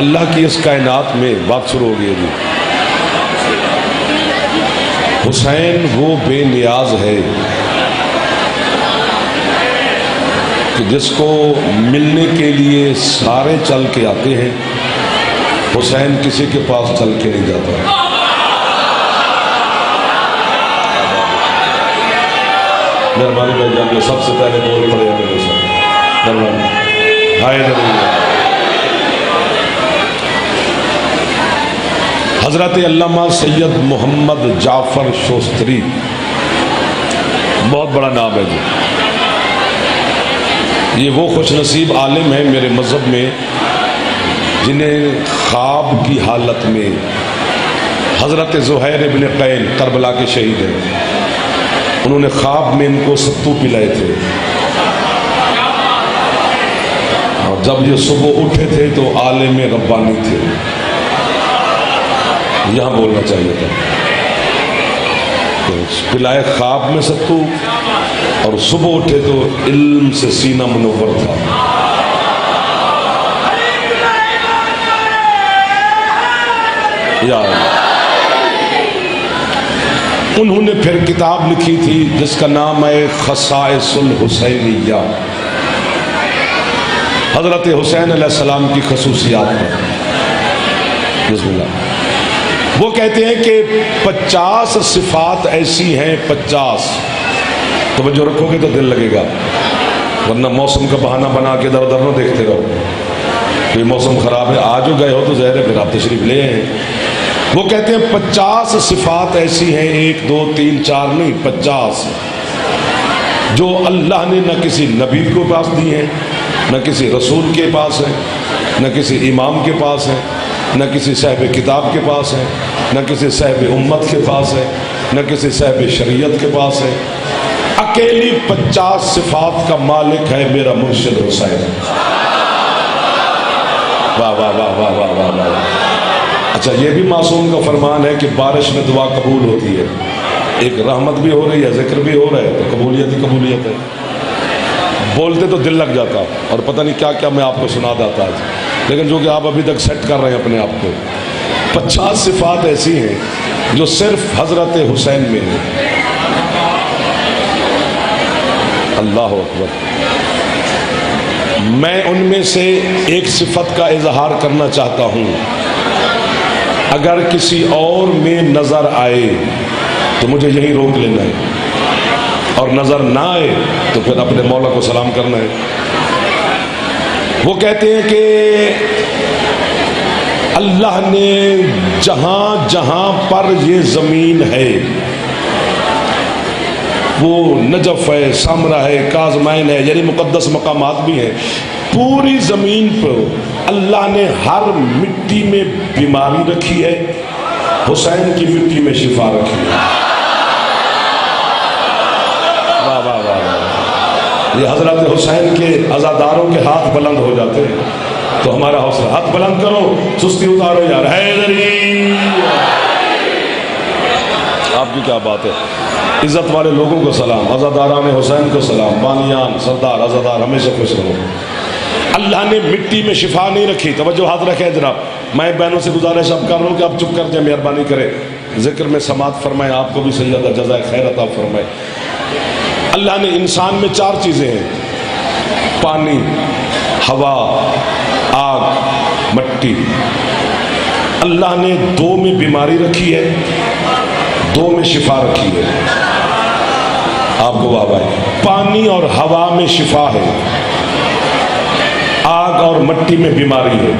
اللہ کی اس کائنات میں بات شروع ہو گئی جی۔ حسین وہ بے نیاز ہے کہ جس کو ملنے کے لیے سارے چل کے آتے ہیں، حسین کسی کے پاس چل کے نہیں جاتا۔ مہربانی بھائی جان، سب سے پہلے بول پڑے ہیں میرے ساتھ، مہربانی ہائے نبی۔ حضرت علامہ سید محمد جعفر شوستری، بہت بڑا نام ہے جی۔ یہ وہ خوش نصیب عالم ہیں میرے مذہب میں جنہیں خواب کی حالت میں حضرت زہیر ابن قین کربلا کے شہید ہیں، انہوں نے خواب میں ان کو ستو پلائے تھے، اور جب یہ صبح اٹھے تھے تو عالم ربانی تھے۔ یہاں بولنا چاہیے تھا، پلائے خواب میں ستو اور صبح اٹھے تو علم سے سینہ منور تھا۔ یا انہوں نے پھر کتاب لکھی تھی جس کا نام ہے خصائص الحسینیہ، حضرت حسین علیہ السلام کی خصوصیات پر۔ بسم اللہ۔ وہ کہتے ہیں کہ 50 صفات ایسی ہیں، 50، توجہ رکھو گے تو دل لگے گا، ورنہ موسم کا بہانہ بنا کے ادھر ادھر نہ دیکھتے رہو، کوئی موسم خراب ہے، آج ہو گئے ہو تو ظاہر ہے پھر آپ تشریف لے ہیں۔ وہ کہتے ہیں 50 صفات ایسی ہیں، 1 2 3 4 نہیں، 50، جو اللہ نے نہ کسی نبی کو پاس دی ہیں، نہ کسی رسول کے پاس ہے، نہ کسی امام کے پاس ہے، نہ کسی صاحب کتاب کے پاس ہے، نہ کسی صاحب امت کے پاس ہے، نہ کسی صاحب شریعت کے پاس ہے۔ اکیلی 50 صفات کا مالک ہے میرا مرشد حسین۔ واہ واہ واہ واہ واہ واہ واہ۔ اچھا، یہ بھی معصوم کا فرمان ہے کہ بارش میں دعا قبول ہوتی ہے، ایک رحمت بھی ہو رہی ہے، ذکر بھی ہو رہا ہے، تو قبولیت ہی قبولیت ہے۔ بولتے تو دل لگ جاتا اور پتہ نہیں کیا کیا میں آپ کو سنا دیتا آج، لیکن جو کہ آپ ابھی تک سیٹ کر رہے ہیں اپنے آپ کو۔ 50 صفات ایسی ہیں جو صرف حضرت حسین میں ہیں۔ اللہ اکبر۔ میں ان میں سے ایک صفت کا اظہار کرنا چاہتا ہوں، اگر کسی اور میں نظر آئے تو مجھے یہی روک لینا ہے، اور نظر نہ آئے تو پھر اپنے مولا کو سلام کرنا ہے۔ وہ کہتے ہیں کہ اللہ نے جہاں جہاں پر یہ زمین ہے، وہ نجف ہے، سامرا ہے، کاظمین ہے، یعنی مقدس مقامات بھی ہیں، پوری زمین پر اللہ نے ہر مٹی میں بیماری رکھی ہے، حسین کی مٹی میں شفا رکھی ہے۔ واہ واہ واہ۔ یہ حضرت حسین کے عزاداروں کے ہاتھ بلند ہو جاتے ہیں تو ہمارا حوصلہ، ہاتھ بلند کرو، سستی اتارو یار، حیدری۔ آپ کی کیا بات ہے۔ عزت والے لوگوں کو سلام، عزاداران حسین کو سلام، بانیان سردار عزادار ہمیشہ خوش رہو۔ اللہ نے مٹی میں شفا نہیں رکھی، توجہ ہاتھ رکھے جناب۔ میں بہنوں سے گزارش اب کر رہا ہوں کہ آپ چپ کر جائیں، مہربانی کریں، ذکر میں سماعت فرمائیں، آپ کو بھی سیدہ جزائے خیر عطا فرمائے۔ اللہ نے انسان میں 4 چیزیں ہیں، پانی، ہوا، آگ، مٹی۔ اللہ نے 2 میں بیماری رکھی ہے، 2 میں شفا رکھی ہے۔ آپ کو واہ واہ۔ پانی اور ہوا میں شفا ہے، آگ اور مٹی میں بیماری ہے۔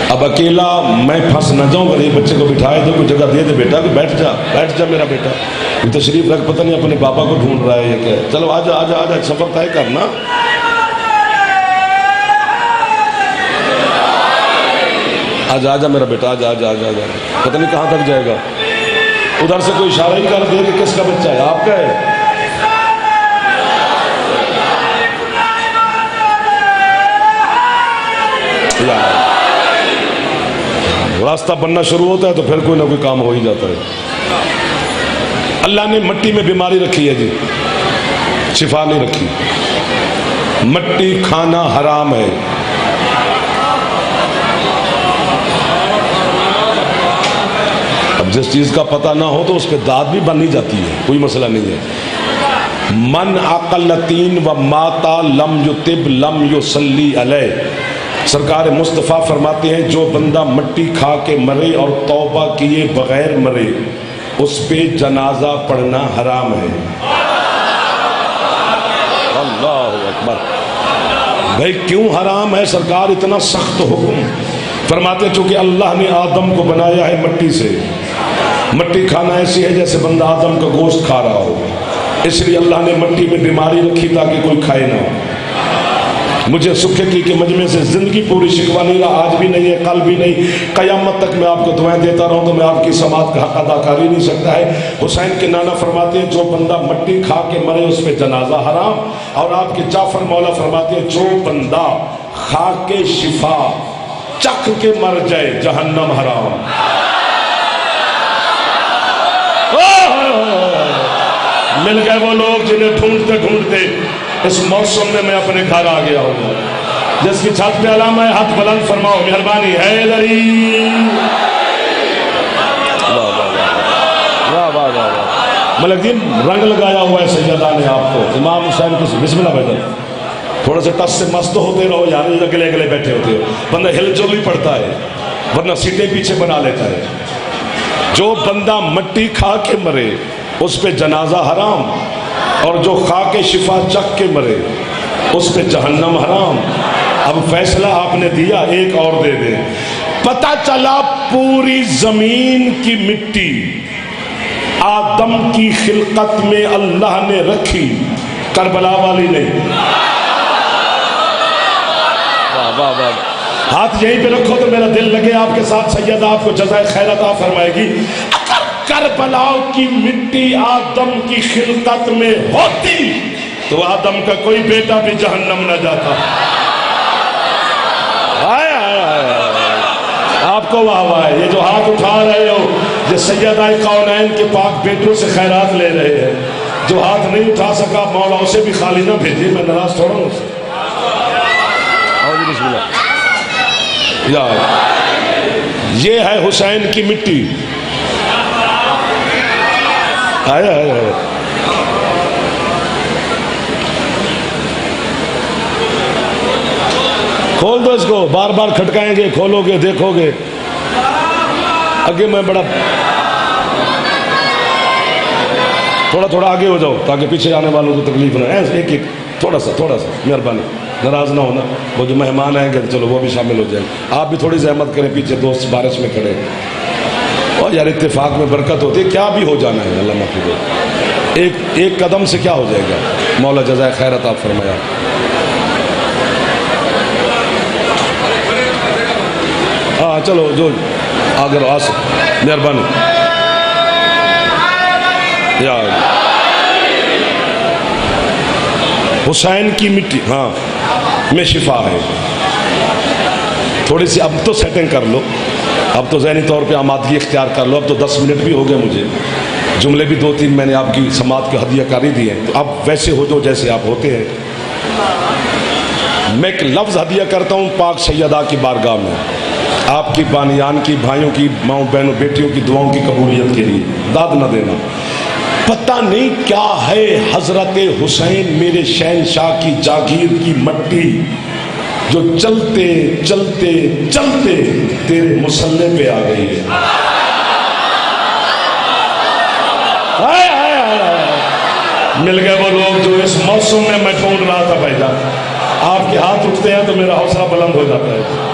اب اکیلا میں پھنس نہ جاؤں، غریب بچے کو بٹھائے دو، کوئی جگہ دے دے بیٹا کہ بیٹھ جا، بیٹھ جا میرا بیٹا، یہ تشریف رکھ، پتہ نہیں اپنے بابا کو ڈھونڈ رہا ہے یہ کہ چلو آجا آجا آجا، سفر طے کرنا۔ آجا آجا میرا بیٹا، آجا آجا آجا آجا، پتہ نہیں کہاں تک جائے گا۔ ادھر سے کوئی اشارہ ہی کر دے کہ کس کا بچہ ہے، آپ کا ہے۔ راستہ بننا شروع ہوتا ہے تو پھر کوئی نہ کوئی کام ہو ہی جاتا ہے۔ اللہ نے مٹی میں بیماری رکھی ہے جی، شفا نہیں رکھی۔ مٹی کھانا حرام ہے، جس چیز کا پتہ نہ ہو تو اس پہ داد بھی بن نہیں جاتی ہے، کوئی مسئلہ نہیں ہے۔ من اقلتین و ماتا لم یطب لم یصلی علیہ، سرکار مصطفیٰ فرماتے ہیں جو بندہ مٹی کھا کے مرے اور توبہ کیے بغیر مرے اس پہ جنازہ پڑھنا حرام ہے۔ اللہ اکبر۔ بھائی کیوں حرام ہے؟ سرکار اتنا سخت حکم فرماتے ہیں چونکہ اللہ نے آدم کو بنایا ہے مٹی سے، مٹی کھانا ایسی ہے جیسے بندہ آدم کا گوشت کھا رہا ہو، اس لیے اللہ نے مٹی میں بیماری رکھی تاکہ کوئی کھائے نہ ہو۔ مجھے سکھے کی کہ مجمع سے زندگی پوری شکوا نہیں رہا، آج بھی نہیں ہے، کل بھی نہیں، قیامت تک میں آپ کو دعائیں دیتا رہوں تو میں آپ کی سماعت کا حق ادا کر ہی نہیں سکتا ہے۔ حسین کے نانا فرماتے ہیں جو بندہ مٹی کھا کے مرے اس پہ جنازہ حرام، اور آپ کے جعفر مولا فرماتے ہیں جو بندہ کھا کے شفا چکھ کے مر جائے جہنم حرام۔ مل گئے وہ لوگ جنہیں ڈھونڈتے ڈھونڈتے اس موسم میں اپنے گھر آ گیا ہوں، جس کی چھت پہ علامہ ہے ہاتھ بلند فرماؤ مہربانی حیدری۔ ملک دین رنگ لگایا ہوا ہے سیدہ نے آپ کو، امام حسین کی بسم اللہ بیٹھا، تھوڑا سے ٹس سے مست ہوتے رہو یار، اگلے اگلے بیٹھے ہوتے ہو، بندہ ہل جل ہی پڑتا ہے ورنہ سیٹیں پیچھے بنا لیتا ہے۔ جو بندہ مٹی کھا کے مرے اس پہ جنازہ حرام، اور جو کھا کے شفا چکھ کے مرے اس پہ جہنم حرام۔ اب فیصلہ آپ نے دیا، ایک اور دے دیں۔ پتہ چلا پوری زمین کی مٹی آدم کی خلقت میں اللہ نے رکھی، کربلا والی نہیں۔ ہاتھ یہیں پہ رکھو تو میرا دل لگے آپ کے ساتھ، سیدہ آپ کو جزائے خیر عطا فرمائے گی۔ اگر کربلا کی مٹی آدم کی خلقت میں ہوتی تو آدم کا کوئی بیٹا بھی جہنم نہ جاتا۔ آپ کو واہ واہ ہے، یہ جو ہاتھ اٹھا رہے ہو یہ سیدہ کونین کے پاک بیٹوں سے خیرات لے رہے ہیں۔ جو ہاتھ نہیں اٹھا سکا مولا اسے بھی خالی نہ بھیجے، میں ناراض تھوڑا ہوں اسے۔ بسم اللہ۔ یہ ہے حسین کی مٹی، آیا آیا کھول دو اس کو، بار بار کھٹکائیں گے، کھولو گے دیکھو گے۔ آگے میں بڑا تھوڑا تھوڑا آگے ہو جاؤ تاکہ پیچھے آنے والوں کو تکلیف نہ، ایک ایک تھوڑا سا مہربانی، ناراض نہ ہونا۔ وہ جو مہمان آئیں گے چلو وہ بھی شامل ہو جائیں، آپ بھی تھوڑی زحمت کریں، پیچھے دوست بارش میں کھڑے، اور یار اتفاق میں برکت ہوتی ہے، کیا بھی ہو جانا ہے، اللہ محفوظ ہو، ایک قدم سے کیا ہو جائے گا، مولا جزائے خیر عطا فرمایا۔ ہاں چلو جو اگر آس مہربانی یا حسین کی مٹی ہاں میں شفا ہے۔ تھوڑی سی اب تو سیٹنگ کر لو، اب تو ذہنی طور پہ آمادگی اختیار کر لو، اب تو 10 منٹ بھی ہو گئے، مجھے جملے بھی 2-3 میں نے آپ کی سماعت کو ہدیہ کاری دی ہے، تو اب ویسے ہو جو جیسے آپ ہوتے ہیں۔ میں ایک لفظ ہدیہ کرتا ہوں پاک سیدہ کی بارگاہ میں، آپ کی بانیان کی، بھائیوں کی، ماؤں بہنوں بیٹیوں کی دعاؤں کی قبولیت کے لیے، داد نہ دینا۔ پتہ نہیں کیا ہے حضرت حسین میرے شہنشاہ کی جاگیر کی مٹی جو چلتے چلتے چلتے تیرے مصلے پہ آ گئی ہے۔ مل گئے وہ لوگ جو اس موسم میں ڈھونڈ رہا تھا بھائی جان۔ آپ کے ہاتھ اٹھتے ہیں تو میرا حوصلہ بلند ہو جاتا ہے۔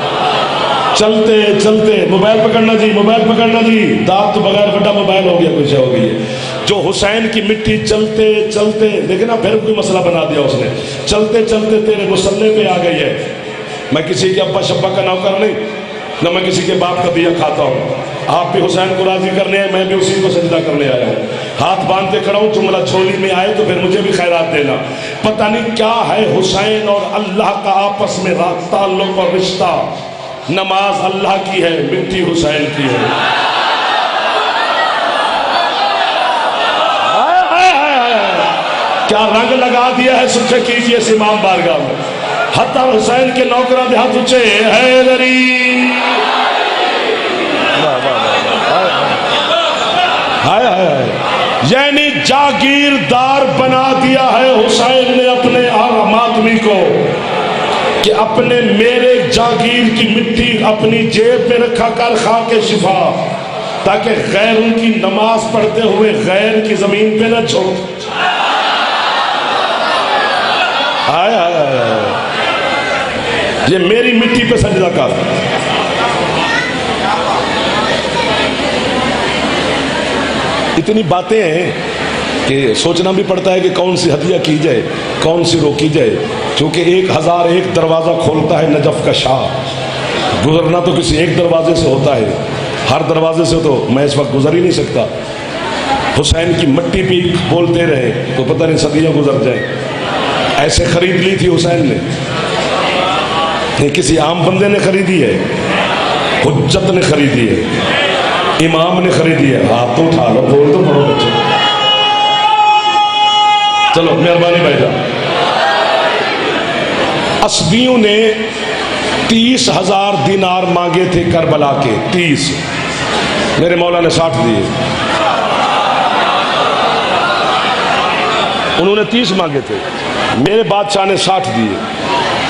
چلتے چلتے موبائل پکڑنا جی، موبائل پکڑنا جی، دانت تو بغیر بڑا موبائل ہو گیا، کچھ ہو گئی ہے۔ جو حسین کی مٹی چلتے چلتے، لیکن اب پھر کوئی مسئلہ بنا دیا اس نے، چلتے چلتے تیرے مصلے پہ آ گئی ہے۔ میں کسی کے ابا شبا کا نوکر نہیں، نہ میں کسی کے باپ کا دیا کھاتا ہوں۔ آپ بھی حسین کو راضی کرنے ہیں، میں بھی اسی کو سجدہ کرنے آیا ہوں۔ ہاتھ باندھ کے کھڑا ہوں، جملہ چھولی میں آئے تو پھر مجھے بھی خیرات دینا۔ پتہ نہیں کیا ہے حسین اور اللہ کا آپس میں تعلق اور رشتہ۔ نماز اللہ کی ہے، مٹی حسین کی ہے۔ کیا رنگ لگا دیا ہے، سچے کیجئے اس امام بارگاہ میں۔ حتی حسین کے نوکران دے ہاتھ اونچے، حیدری یعنی جاگیردار بنا دیا ہے حسین نے اپنے ہر ماتمی کو کہ اپنے میرے جاگیر کی مٹی اپنی جیب میں رکھا کر خاک شفا، تاکہ غیر ان کی نماز پڑھتے ہوئے غیر کی زمین پہ نہ چھوڑ۔ یہ میری مٹی پہ سجدہ کر۔ اتنی باتیں ہیں کہ سوچنا بھی پڑتا ہے کہ کون سی ہدیہ کی جائے، کون سی روکی جائے، کیونکہ 1001 دروازہ کھولتا ہے نجف کا شاہ۔ گزرنا تو کسی ایک دروازے سے ہوتا ہے، ہر دروازے سے تو میں اس وقت گزر ہی نہیں سکتا۔ حسین کی مٹی بھی بولتے رہے تو پتہ نہیں صدیاں گزر جائیں۔ ایسے خرید لی تھی حسین نے، نہیں کسی عام بندے نے خریدی ہے، حجت نے خریدی ہے، امام نے خریدی ہے۔ ہاتھ تو اٹھا لو، بول تو پڑھو بچے۔ چلو مہربانی بھائی جان۔ اسدیوں نے 30,000 دینار مانگے تھے کربلا کے، 30، میرے مولا نے 60 دیے۔ انہوں نے 30 مانگے تھے، میرے بادشاہ نے 60 دیے۔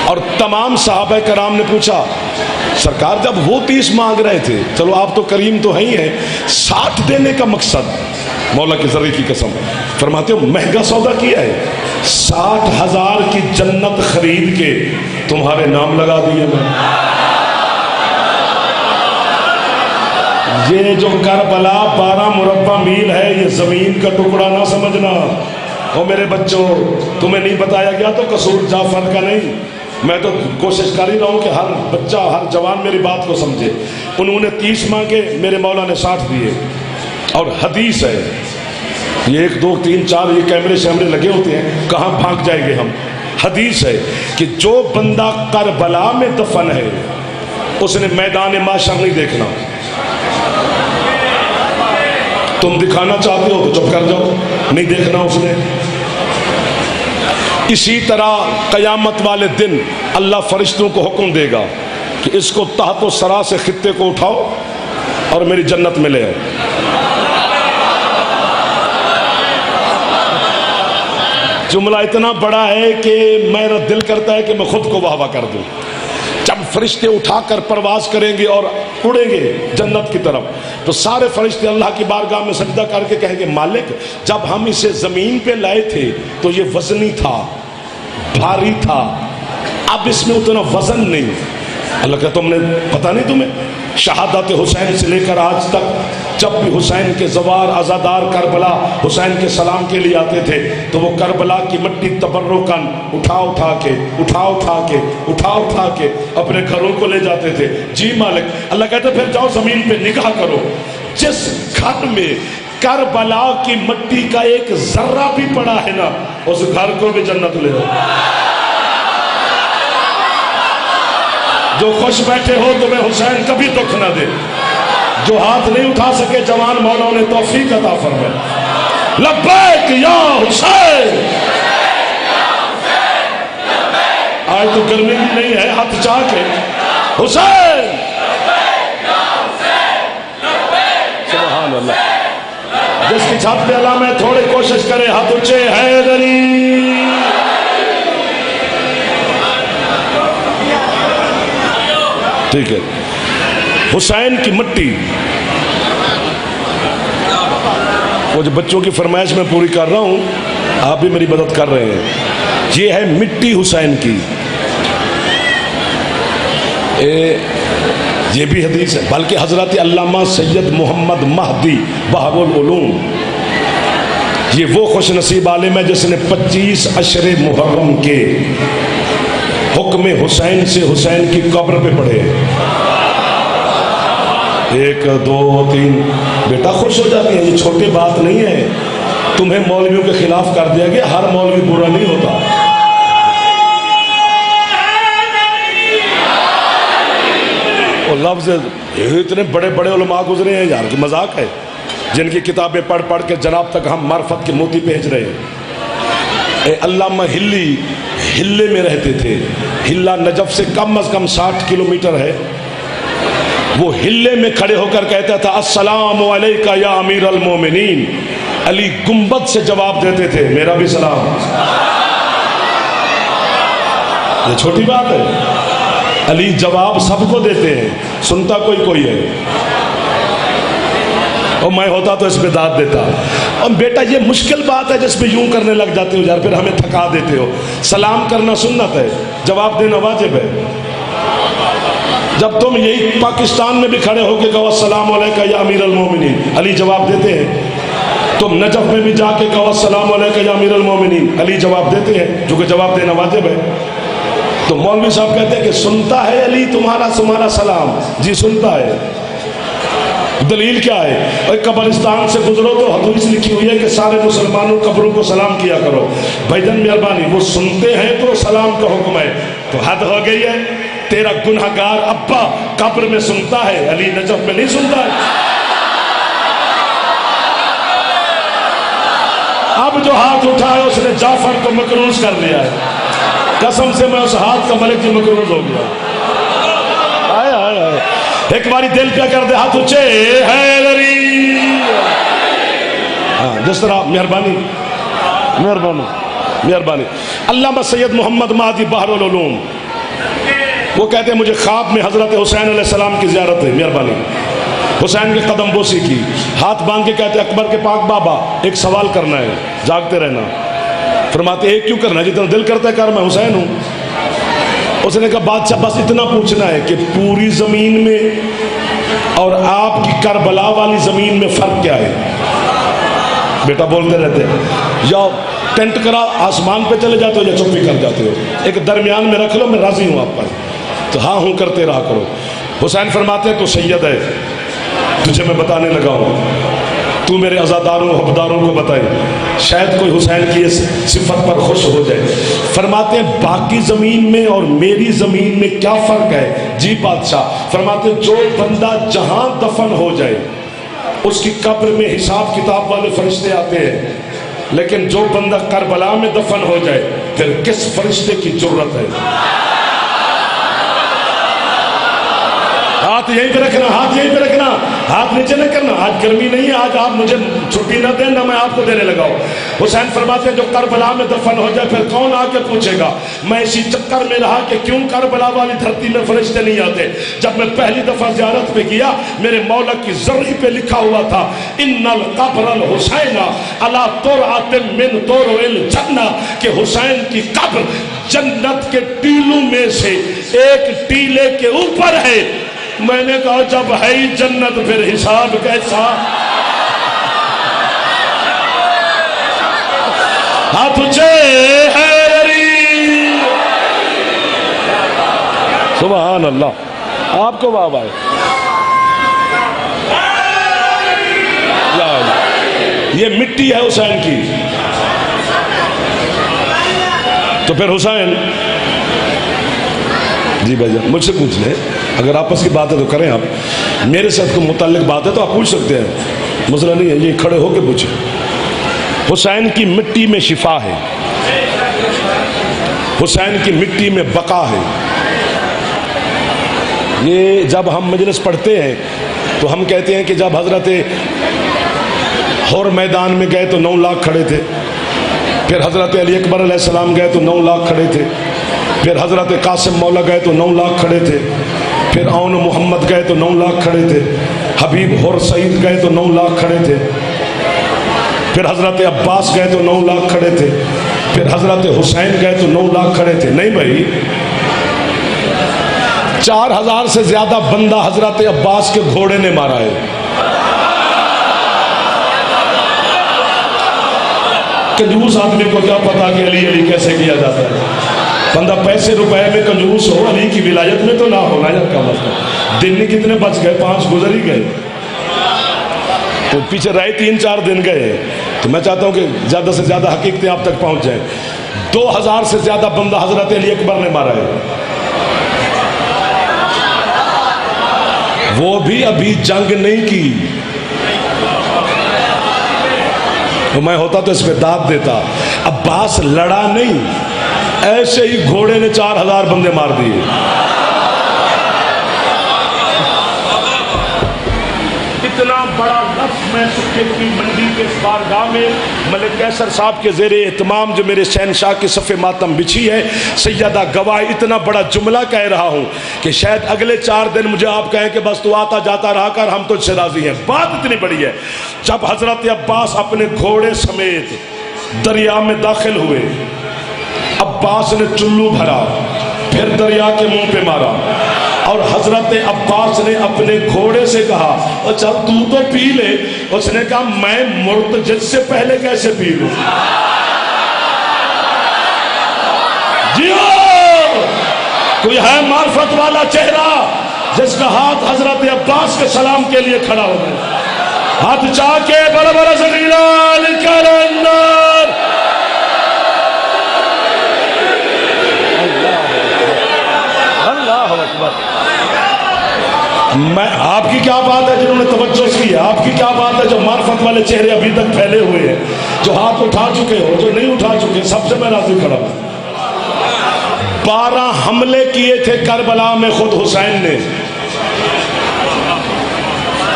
اور تمام صحابہ کرام نے پوچھا سرکار جب وہ 30 مانگ رہے تھے، چلو آپ تو کریم تو ہی ہیں، 60 دینے کا مقصد؟ مولا کی ذرے کی قسم فرماتے ہو مہنگا سودا کیا ہے، 60,000 کی جنت خرید کے تمہارے نام لگا دیے میں۔ یہ جو کربلا 12 مربع میل ہے، یہ زمین کا ٹکڑا نہ سمجھنا۔ اور میرے بچوں، تمہیں نہیں بتایا گیا تو قصور جعفر کا نہیں، میں تو کوشش کر ہی رہا ہوں کہ ہر بچہ ہر جوان میری بات کو سمجھے۔ انہوں نے 30 مانگے، میرے مولا نے 60 دیے۔ اور حدیث ہے، یہ 1 2 3 4 یہ کیمرے شیمرے لگے ہوتے ہیں، کہاں بھاگ جائیں گے ہم۔ حدیث ہے کہ جو بندہ کربلا میں دفن ہے اس نے میدان محشر نہیں دیکھنا۔ تم دکھانا چاہتے ہو تو چپ کر جاؤ، نہیں دیکھنا اس نے۔ اسی طرح قیامت والے دن اللہ فرشتوں کو حکم دے گا کہ اس کو تحت و سرا سے خطے کو اٹھاؤ اور میری جنت میں لے آؤ۔ جملہ اتنا بڑا ہے کہ میرا دل کرتا ہے کہ میں خود کو واہ واہ کر دوں۔ جب فرشتے اٹھا کر پرواز کریں گے اور اڑیں گے جنت کی طرف، تو سارے فرشتے اللہ کی بارگاہ میں سجدہ کر کے کہیں گے مالک جب ہم اسے زمین پہ لائے تھے تو یہ وزنی تھا، بھاری تھا، اب اس میں اتنا وزن نہیں۔ اللہ کہتا تم نے پتہ نہیں تمہیں شہادت حسین سے لے کر آج تک جب بھی حسین کے زوار عزادار کربلا حسین کے سلام کے لیے آتے تھے تو وہ کربلا کی مٹی تبرکاً اٹھا اٹھا کے اپنے گھروں کو لے جاتے تھے۔ جی مالک، اللہ کہتے پھر جاؤ زمین پہ نگاہ کرو، جس گھر میں کربلا کی مٹی کا ایک ذرہ بھی پڑا ہے نا، اس گھر کو بھی جنت لے جاؤ۔ جو خوش بیٹھے ہو تمہیں حسین کبھی دکھ نہ دے، جو ہاتھ نہیں اٹھا سکے جوان مولا نے توفیق عطا فرمائے۔ لبیک یا حسین، آج تو گرمی بھی نہیں ہے، ہاتھ چاہ کے حسین، سبحان اللہ۔ جس کی چھت پہ علامہ ہے تھوڑی کوشش کرے، ہاتھ اونچے، حیدری۔ ٹھیک ہے، حسین کی مٹی، وہ جو بچوں کی فرمائش میں پوری کر رہا ہوں، آپ بھی میری مدد کر رہے ہیں۔ یہ ہے مٹی حسین کی، یہ بھی حدیث ہے، بلکہ حضرت علامہ سید محمد مہدی بہاء العلوم، یہ وہ خوش نصیب عالم ہے جس نے 25 عشر محرم کے حکم حسین سے حسین کی قبر پہ پڑھے۔ 1 2 3 بیٹا خوش ہو جاتی ہیں، یہ چھوٹی بات نہیں ہے۔ تمہیں مولویوں کے خلاف کر دیا گیا، ہر مولوی برا نہیں ہوتا۔ اور لفظ اتنے بڑے بڑے علماء گزرے ہیں یار، کہ مذاق ہے، جن کی کتابیں پڑھ پڑھ کے جناب تک ہم معرفت کے موتی بھیج رہے ہیں۔ علامہ ہلی ہلے میں رہتے تھے، ہلا نجف سے کم از کم 60 کلومیٹر ہے۔ وہ ہلے میں کھڑے ہو کر کہتا تھا السلام علیکہ یا امیر المومنین، علی گنبد سے جواب دیتے تھے میرا بھی سلام. یہ چھوٹی بات ہے. علی جواب سب کو دیتے ہیں, سنتا کوئی ہے. اور میں ہوتا تو اس پہ داد دیتا. اور بیٹا یہ مشکل بات ہے جس پہ یوں کرنے لگ جاتے ہو یار, پھر ہمیں تھکا دیتے ہو. سلام کرنا سنت ہے, جواب دینا واجب ہے. جب تم یہی پاکستان میں بھی کھڑے ہو کے کہو السلام علیکم یا امیر المومنین, علی جواب دیتے ہیں. تم نجف میں بھی جا کے کہو السلام علیکم یا امیر المومنین, علی جواب دیتے ہیں, جو کہ جواب دینا واجب ہے. تو مولوی صاحب کہتے ہیں کہ سنتا ہے علی تمہارا سلام. جی سنتا ہے. دلیل کیا ہے؟ اور قبرستان سے گزرو تو حدیث لکھی ہوئی ہے کہ سارے مسلمانوں قبروں کو سلام کیا کرو. بھائی جان مہربانی, وہ سنتے ہیں تو سلام کا حکم ہے, تو حد ہو گئی ہے. تیرا گنہگار ابا قبر میں سنتا ہے, علی نجف میں نہیں سنتا ہے. اب جو ہاتھ اٹھائے اس نے جعفر کو مقروض کر لیا ہے. قسم سے میں اس ہاتھ کا ملک جو مقروض ہو گیا. آئے آئے آئے, ایک باری دل پہ کر دے ہاتھ اونچے, حیدری. ہاں جس طرح مہربانی. علامہ سید محمد مہدی بحر العلوم وہ کہتے ہیں مجھے خواب میں حضرت حسین علیہ السلام کی زیارت ہے. مہربانی. حسین کے قدم بوسی کی, ہاتھ باندھ کے کہتے اکبر کے پاک بابا ایک سوال کرنا ہے, جاگتے رہنا. فرماتے ایک کیوں کرنا ہے, جتنا دل کرتا ہے کر, میں حسین ہوں. اس نے کہا بادشاہ بس اتنا پوچھنا ہے کہ پوری زمین میں اور آپ کی کربلا والی زمین میں فرق کیا ہے. بیٹا بولتے رہتے ہیں, یا ٹینٹ کرا آسمان پہ چلے جاتے ہو یا چپی کر جاتے ہو, ایک درمیان میں رکھ لو, میں راضی ہوں آپ پر. تو ہاں ہوں کرتے رہا کرو. حسین فرماتے ہیں تو سید ہے, تجھے میں بتانے لگا ہوں, تو میرے عزاداروں حبداروں کو بتائے, شاید کوئی حسین کی اس صفت پر خوش ہو جائے. فرماتے ہیں باقی زمین میں اور میری زمین میں کیا فرق ہے. جی بادشاہ. فرماتے ہیں جو بندہ جہاں دفن ہو جائے اس کی قبر میں حساب کتاب والے فرشتے آتے ہیں, لیکن جو بندہ کربلا میں دفن ہو جائے پھر کس فرشتے کی جرت ہے. ہاتھ یہیں پہ رکھنا, ہاتھ یہیں پہ رکھنا, ہاتھ نیچے نہ کرنا. آج گرمی نہیں ہے, آج آپ مجھے چھٹی نہ دیں نہ میں آپ کو دینے لگا ہوں. حسین فرماتے ہیں جو کربلا میں دفن ہو جائے پھر کون آ کے پوچھے گا. میں اسی چکر میں رہا کہ کیوں کربلا والی دھرتی میں فرشتے نہیں آتے. جب میں پہلی دفعہ زیارت پہ گیا میرے مولا کی زرعی پہ لکھا ہوا تھا ان القبر الحسین علی ترعۃ من طرع الجنہ, کہ حسین کی قبر جنت کے ٹیلوں میں سے ایک ٹیلے کے اوپر ہے. میں نے کہا جب ہے ہی جنت پھر حساب کیسا. ہاتھ اونچے, حیدری. سبحان اللہ. آپ کو باب آئے. یہ مٹی ہے حسین کی. تو پھر حسین, جی بھائی جان مجھ سے پوچھ لیں, اگر آپس کی بات ہے تو کریں. آپ میرے ساتھ کو متعلق بات ہے تو آپ پوچھ سکتے ہیں, مسئلہ نہیں ہے, یہ کھڑے ہو کے پوچھیں. حسین کی مٹی میں شفا ہے, حسین کی مٹی میں بقا ہے. یہ جب ہم مجلس پڑھتے ہیں تو ہم کہتے ہیں کہ جب حضرت حور میدان میں گئے تو 9 لاکھ کھڑے تھے, پھر حضرت علی اکبر علیہ السلام گئے تو 9 لاکھ کھڑے تھے, پھر حضرت قاسم مولا گئے تو 9 لاکھ کھڑے تھے, پھر اون محمد گئے تو 9 لاکھ کھڑے تھے, حبیب حر سعید گئے تو 9 لاکھ کھڑے تھے, پھر حضرت عباس گئے تو 9 لاکھ کھڑے تھے, پھر حضرت حسین گئے تو 9 لاکھ کھڑے تھے. نہیں بھائی, 4000 سے زیادہ بندہ حضرت عباس کے گھوڑے نے مارا ہے. کنجوس آدمی کو کیا پتا کہ علی علی کیسے کیا جاتا ہے. بندہ پیسے روپے میں کنجوس ہو, علی کی ولایت میں تو نہ ہونا. یا کا مطلب دن میں کتنے بچ گئے, 5 گزر ہی گئے, تو پیچھے رہے 3-4 دن گئے. تو میں چاہتا ہوں کہ زیادہ سے زیادہ حقیقتیں آپ تک پہنچ جائیں. 2000 سے زیادہ بندہ حضرت علی اکبر نے مارا ہے, وہ بھی ابھی جنگ نہیں کی. تو میں ہوتا تو اس پہ داد دیتا. عباس لڑا نہیں, ایسے ہی گھوڑے نے 4000 بندے مار دیے. اتنا بڑا لفظ میں سکے کی منڈی کے بارگاہ میں ملک قیصر صاحب کے زیر اہتمام جو میرے شہنشاہ کی صف ماتم بچھی ہے، سیدہ گواہ اتنا بڑا جملہ کہہ رہا ہوں کہ شاید اگلے 4 دن مجھے آپ کہیں کہ بس تو آتا جاتا رہا کر، ہم تو سے راضی ہیں۔ بات اتنی بڑی ہے، جب حضرت عباس اپنے گھوڑے سمیت دریا میں داخل ہوئے، عباس نے چلو بھرا، پھر دریا کے منہ پہ مارا، اور حضرت عباس نے اپنے گھوڑے سے کہا چل تو پی لے۔ اس نے کہا میں مرتجد سے پہلے کیسے پی لوں؟ جیو کوئی ہے معرفت والا چہرہ جس کا ہاتھ حضرت عباس کے سلام کے لیے کھڑا ہو گیا؟ ہاتھ چاہ کے بڑا بڑا زغیرہ لکھر اندر اللہ اکبر۔ میں آپ کی کیا بات ہے جنہوں نے توجہ کی ہے؟ آپ کی کیا بات ہے جو معرفت والے چہرے ابھی تک پھیلے ہوئے ہیں، جو ہاتھ اٹھا چکے ہو، جو نہیں اٹھا چکے، سب سے میں راضی کھڑا ہوں۔ 12 حملے کیے تھے کربلا میں خود حسین نے۔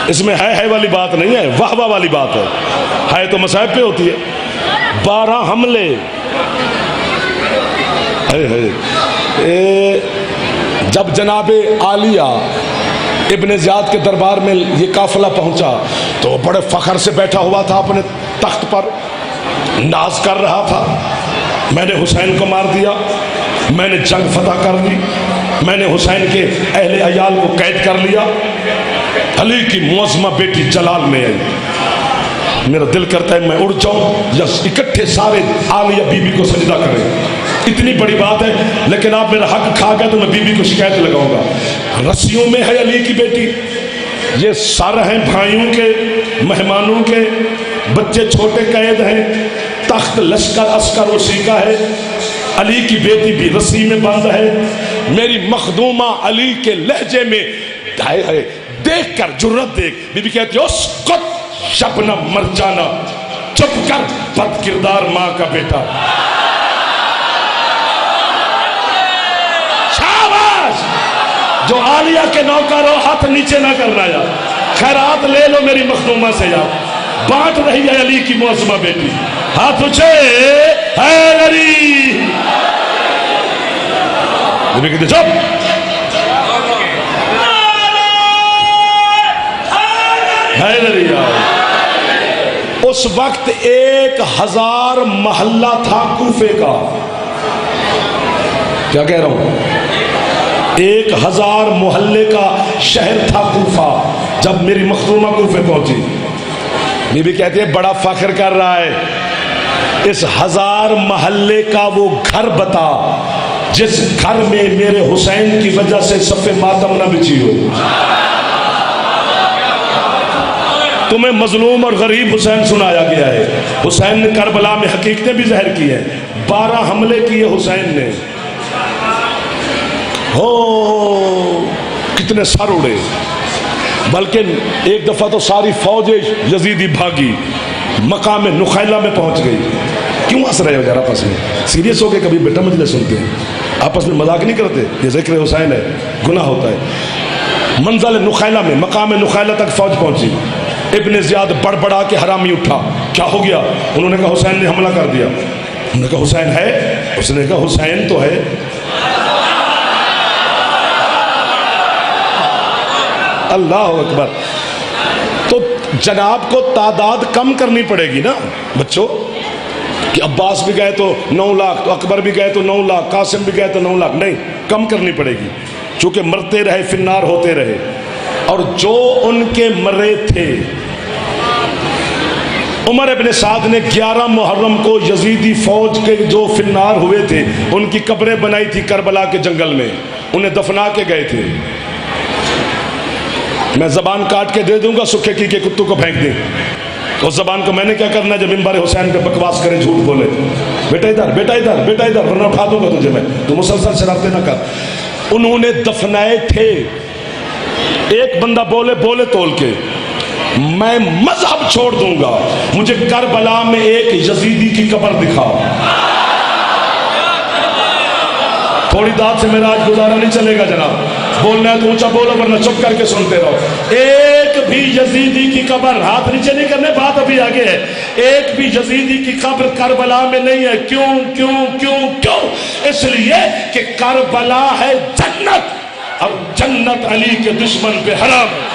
اس میں ہے والی بات نہیں ہے، واہ والی بات ہے تو مصائب پہ ہوتی ہے۔ 12 حملے، جب جناب عالیہ ابن زیاد کے دربار میں یہ قافلہ پہنچا تو بڑے فخر سے بیٹھا ہوا تھا اپنے تخت پر، ناز کر رہا تھا، میں نے حسین کو مار دیا، میں نے جنگ فتح کر دی، میں نے حسین کے اہل عیال کو قید کر لیا، علی کی معظمہ بیٹی جلال میں آئی۔ میرا دل کرتا ہے میں اڑ جاؤں یا اکٹھے سارے عالیہ بی بی کو سجدہ کریں، اتنی بڑی بات ہے، لیکن آپ میرا حق کھا گئے تو میں بی بی کو شکایت لگاؤں گا۔ رسیوں میں ہے علی کی بیٹی، یہ سر ہیں بھائیوں کے، مہمانوں کے، بچے چھوٹے قید ہیں، تخت لشکر عسکر اسی کا ہے، علی کی بیٹی بھی رسی میں بند ہے۔ میری مخدومہ علی کے لہجے میں دیکھ کر جرت دیکھ، بی بی کہتی ہے اسکت شبنم مرجانہ، چپ کر بد کردار ماں کا بیٹا۔ شاباش، جو عالیہ کے نوکر ہو ہاتھ نیچے نہ کرنا یا خیرات لے لو میری مخدومہ سے، یا بانٹ رہی ہے علی کی معظمہ بیٹی، ہاتھ اچھے ہے علی۔ نبی کہتے چپ، حیدری آئے۔ اس وقت 1000 محلہ تھا کوفے کا، کیا کہہ رہا ہوں، 1000 محلے کا شہر تھا کوفہ۔ جب میری مخدومہ کوفے پہنچی، بی بی کہتی ہے بڑا فخر کر رہا ہے، اس 1000 محلے کا وہ گھر بتا جس گھر میں میرے حسین کی وجہ سے صف ماتم نہ بچھی ہو۔ تمہیں مظلوم اور غریب حسین سنایا گیا ہے، حسین نے کربلا میں حقیقتیں بھی ظاہر کی ہیں، 12 حملے کیے حسین نے، ہو کتنے سر اڑے، بلکہ ایک دفعہ تو ساری فوج یزیدی بھاگی، مقام نخیلہ میں پہنچ گئی۔ کیوں ہنس رہے ہو یار آپس میں؟ سیریس ہو کے کبھی بیٹا مجلس سنتے ہیں، آپس میں مذاق نہیں کرتے، یہ ذکر حسین ہے، گناہ ہوتا ہے۔ منزل نخیلہ میں، مقام نخیلہ تک فوج پہنچی، ابن زیاد بڑبڑا کے حرامی اٹھا، کیا ہو گیا؟ انہوں نے کہا حسین نے حملہ کر دیا۔ انہوں نے کہا حسین ہے؟ اس نے کہا حسین تو ہے۔ اللہ اکبر۔ تو جناب کو تعداد کم کرنی پڑے گی نا بچوں، کہ عباس بھی گئے تو 9 لاکھ، تو اکبر بھی گئے تو 9 لاکھ، قاسم بھی گئے تو 9 لاکھ، نہیں، کم کرنی پڑے گی، چونکہ مرتے رہے فنار ہوتے رہے، اور جو ان کے مرے تھے، عمر ابن سعد نے 11 محرم کو یزیدی فوج کے جو فنار ہوئے تھے ان کی قبریں بنائی تھی کربلا کے جنگل میں، انہیں دفنا کے گئے تھے۔ میں زبان کاٹ کے دے دوں گا، سکھے کی کے کتوں کو پھینک دیں، اس زبان کو میں نے کیا کرنا جب ممبر حسین پہ بکواس کرے، جھوٹ بولے، بیٹا ادھر بیٹا ادھر بیٹا ادھر، ورنہ اٹھا دوں گا تجھے میں، تو مسلسل شرارتیں نہ کر۔ انہوں نے دفنائے تھے، ایک بندہ بولے تول کے میں مذہب چھوڑ دوں گا، مجھے کربلا میں ایک یزیدی کی قبر دکھاؤ۔ تھوڑی داد سے میرا آج گزارا نہیں چلے گا جناب، بولنا ہے تو اونچا بولو ورنہ چپ کر کے سنتے رہو۔ ایک بھی یزیدی کی قبر، ہاتھ نیچے نہیں کرنے، بات ابھی آگے ہے، ایک بھی یزیدی کی قبر کربلا میں نہیں ہے۔ کیوں کیوں کیوں کیوں؟ اس لیے کہ کربلا ہے جنت، اور جنت علی کے دشمن پہ حرام ہے۔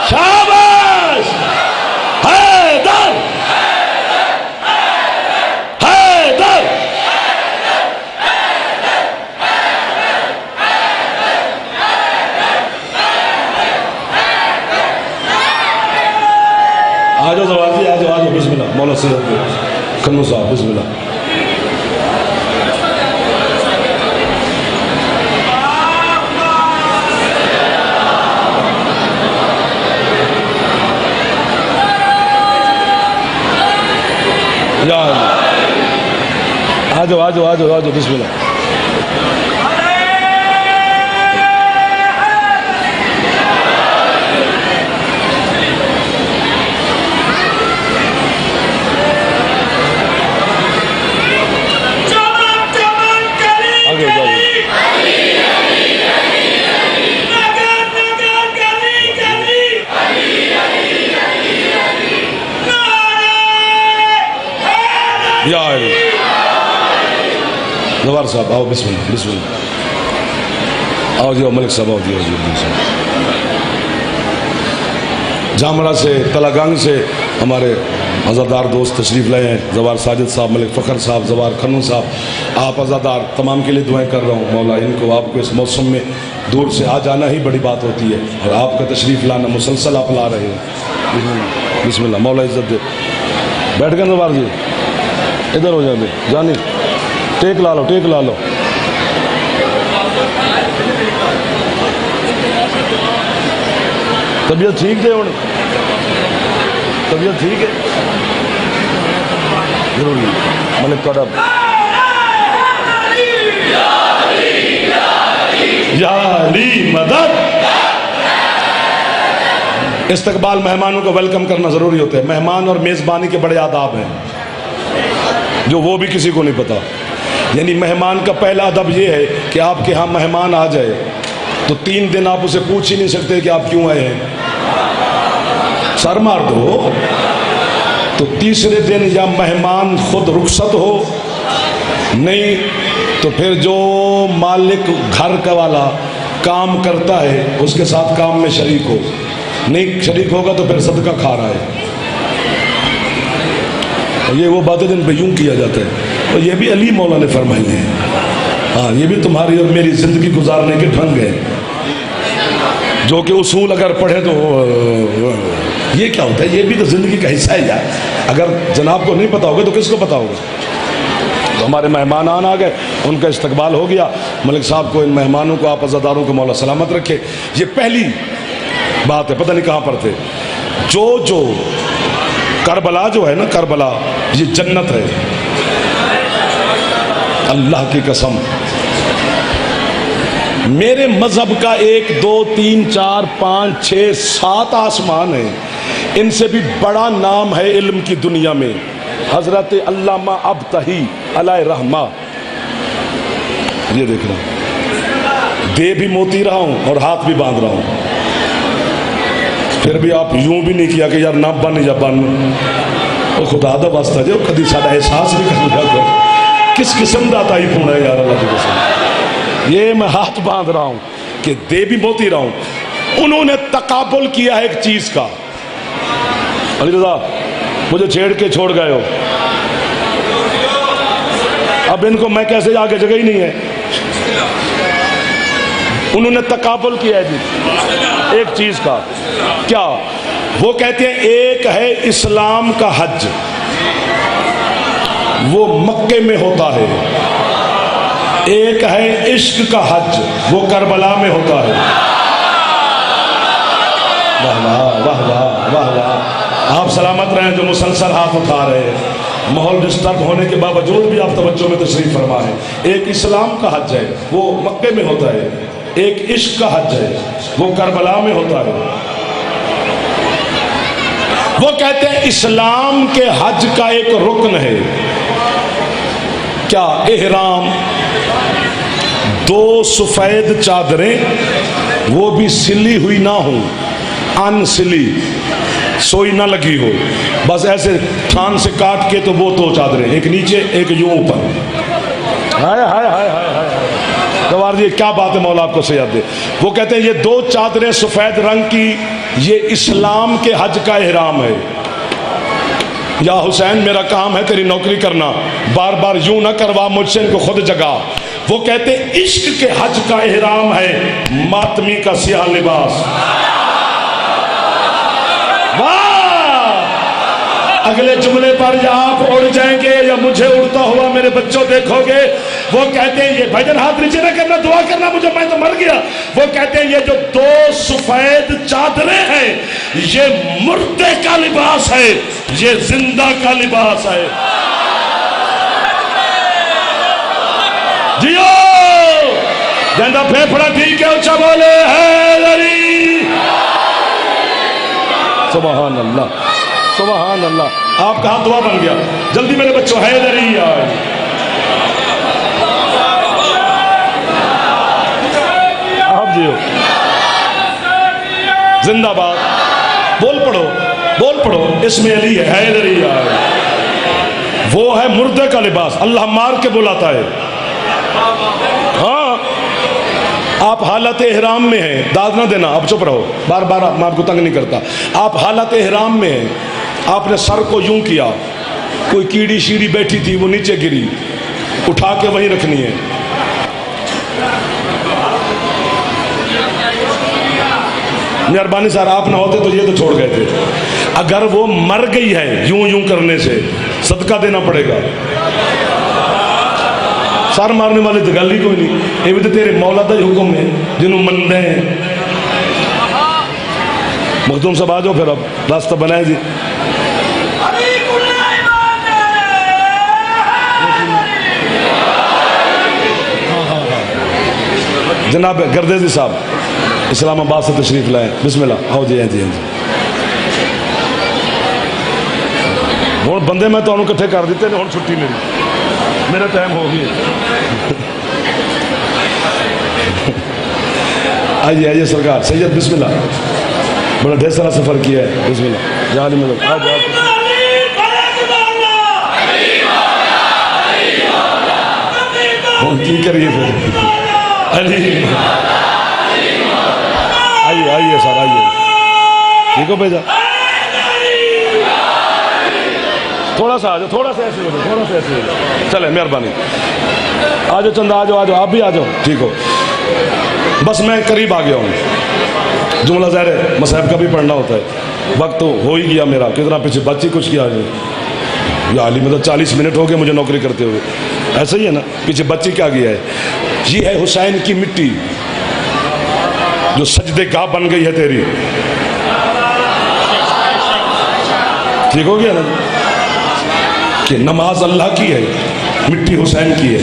شاباش حیدر، حیدر، آجو زوازی، آجو آجو، بسم اللہ، مولا سید کھنو صاحب، بسم اللہ۔ یا آجو آجو آجو آجو، بسم اللہ۔ یا علی زوار صاحب آؤ، بسم اللہ، بسم اللہ، آؤ جی، ملک صاحب آؤ جی، جامڑہ سے، تلاگانگ سے ہمارے عزادار دوست تشریف لائے ہیں، زوار ساجد صاحب، ملک فخر صاحب، زوار کھنو صاحب، آپ عزادار تمام کے لیے دعائیں کر رہا ہوں، مولا ان کو، آپ کو اس موسم میں دور سے آ جانا ہی بڑی بات ہوتی ہے، اور آپ کا تشریف لانا مسلسل آپ لا رہے ہیں، بسم اللہ، مولا عزت دے۔ بیٹھ گئے زوار جی، ادھر ہو جائے جانی، ٹیک لا لو، ٹیک لا لو۔ طبیعت ٹھیک ہے؟ طبیعت ٹھیک ہے؟ ضرور ملک کا رب، یا علی مدد۔ استقبال مہمانوں کو ویلکم کرنا ضروری ہوتا ہے، مہمان اور میزبانی کے بڑے آداب ہیں جو وہ بھی کسی کو نہیں پتا۔ یعنی مہمان کا پہلا ادب یہ ہے کہ آپ کے ہاں مہمان آ جائے تو 3 دن آپ اسے پوچھ ہی نہیں سکتے کہ آپ کیوں آئے ہیں، سر مار دو تو تیسرے دن یا مہمان خود رخصت ہو، نہیں تو پھر جو مالک گھر کا والا کام کرتا ہے اس کے ساتھ کام میں شریک ہو، نہیں شریک ہوگا تو پھر صدقہ کھا رہا ہے۔ یہ وہ باتیں جن پہ یوں کیا جاتا ہے، اور یہ بھی علی مولا نے فرمائی ہیں، ہاں یہ بھی تمہاری اور میری زندگی گزارنے کے ڈھنگ ہیں، جو کہ اصول اگر پڑھے تو یہ کیا ہوتا ہے، یہ بھی تو زندگی کا حصہ ہے یار، اگر جناب کو نہیں پتا ہوگا تو کس کو پتا ہوگا۔ تو ہمارے مہمان آ گئے، ان کا استقبال ہو گیا، ملک صاحب کو، ان مہمانوں کو، آپ عزاداروں کو مولا سلامت رکھے۔ یہ پہلی بات ہے، پتہ نہیں کہاں پر تھے، جو کربلا جو ہے نا، کربلا یہ جنت ہے، اللہ کی قسم۔ میرے مذہب کا 1 2 3 4 5 6 7 آسمان ہیں، ان سے بھی بڑا نام ہے علم کی دنیا میں، حضرت علامہ ابتہی علیہ رحمہ۔ یہ دیکھ رہا ہوں، دے بھی موتی رہا ہوں اور ہاتھ بھی باندھ رہا ہوں، پھر بھی آپ یوں بھی نہیں کیا کہ یار نہ بن یا بن، خدا دا واسطہ جو کدی سارا احساس بھی کر لیا، کس قسم دا تائی پونا ہے یار، اللہ کی قسم۔ یہ میں ہاتھ باندھ رہا ہوں کہ دے بھی موتی رہا ہوں۔ انہوں نے تقابل کیا ایک چیز کا، علی رضا مجھے چھیڑ کے چھوڑ گئے ہو، اب ان کو میں کیسے آگے، جگہ ہی نہیں ہے۔ انہوں نے تقابل کیا ہے جی ایک چیز کا، کیا؟ وہ کہتے ہیں ایک ہے اسلام کا حج، وہ مکے میں ہوتا ہے، ایک ہے عشق کا حج، وہ کربلا میں ہوتا ہے۔ واہ واہ واہ واہ واہ واہ، آپ سلامت رہیں جو مسلسل ہاتھ اٹھا رہے ہیں، ماحول ڈسٹرب ہونے کے باوجود بھی آپ توجہ میں تشریف فرما ہے۔ ایک اسلام کا حج ہے، وہ مکے میں ہوتا ہے، ایک عشق کا حج ہے، وہ کربلا میں ہوتا ہے۔ وہ کہتے ہیں اسلام کے حج کا ایک رکن ہے، کیا؟ احرام، 2 سفید چادریں وہ بھی سلی ہوئی نہ ہو، ان سلی، سوئی نہ لگی ہو، بس ایسے تھان سے کاٹ کے تو وہ دو چادریں، ایک نیچے ایک یوں اوپر۔ ہائے ہائے ہائے ہائے ہائے، گوار جی کیا بات ہے، مولا آپ کو صحت دے۔ وہ کہتے ہیں یہ دو چادریں سفید رنگ کی، یہ اسلام کے حج کا احرام ہے۔ یا حسین میرا کام ہے تیری نوکری کرنا، بار بار یوں نہ کروا مجھ سے، ان کو خود جگا۔ وہ کہتے ہیں عشق کے حج کا احرام ہے ماتمی کا سیاہ لباس۔ اگلے جملے پر یا آپ اڑ جائیں گے یا مجھے اڑتا ہوا میرے بچوں دیکھو گے۔ وہ کہتے ہیں یہ بھجن ہاتھ نیچے نہ کرنا، دعا کرنا مجھے، میں تو مر گیا۔ وہ کہتے ہیں یہ جو دو سفید چادریں ہیں یہ مردے کا لباس ہے، یہ زندہ کا لباس ہے۔ جیو جندہ پھیپڑا ٹھیک ہے، اچھا بولے حیدری۔ سبحان اللہ سبحان اللہ، آپ کا ہاتھ دعا بن گیا۔ جلدی میرے بچوں حیدری آئے۔ آپ جیو زندہ باد، بول پڑھو اس میں علی ہے، حیدری آئے۔ وہ ہے مردے کا لباس، اللہ مار کے بلاتا ہے۔ ہاں آپ حالت احرام میں ہیں، داد نہ دینا، آپ چپ رہو، بار بار میں آپ کو تنگ نہیں کرتا۔ آپ حالت احرام میں ہیں، آپ نے سر کو یوں کیا، کوئی کیڑی شیڑی بیٹھی تھی وہ نیچے گری، اٹھا کے وہیں رکھنی ہے۔ مہربانی سر آپ نہ ہوتے تو یہ تو چھوڑ گئے تھے۔ اگر وہ مر گئی ہے یوں کرنے سے، صدقہ دینا پڑے گا۔ سر مارنے والے تو گل ہی کوئی نہیں، یہ بھی تو تیرے مولا دا حکم ہے جنہوں مندے ہیں۔ مختوم صاحب آ جاؤ پھر، اب راستہ بنائے جی۔ جناب گردیزی صاحب اسلام آباد سے تشریف لائے، بسم اللہ، آؤ جی۔ جی ہوں بندے میں تمہیں کٹھے کر دیتے ہیں، ہوں چھٹی میرا ٹائم ہو گیا۔ آئیے سرکار سید، بسم اللہ، بڑا ڈھیر سارا سفر کیا ہے، بسم اللہ جہاں میں لوگ آج کی کریے پھر آئیے سر، آئیے ٹھیک ہو بھیجا، تھوڑا سا آ جاؤ، تھوڑا سا ایسے ہو جاؤ، تھوڑا سا ایسے ہو جاؤ، چلے مہربانی آ جاؤ، چندہ آ جاؤ، آپ بھی آ جاؤ، ٹھیک ہو۔ بس میں قریب آ گیا ہوں، جملہ ظاہر ہے مصحف کا بھی پڑھنا ہوتا ہے، وقت تو ہو ہی گیا میرا، کتنا پیچھے بچی کچھ کیا ہے یا علی، مطلب 40 منٹ ہو گئے مجھے نوکری کرتے ہوئے، ایسا ہی ہے نا، پیچھے بچی کیا گیا ہے۔ یہ ہے حسین کی مٹی جو سجدے گاہ بن گئی ہے تیری، ٹھیک ہو گیا نا، کہ نماز اللہ کی ہے، مٹی حسین کی ہے،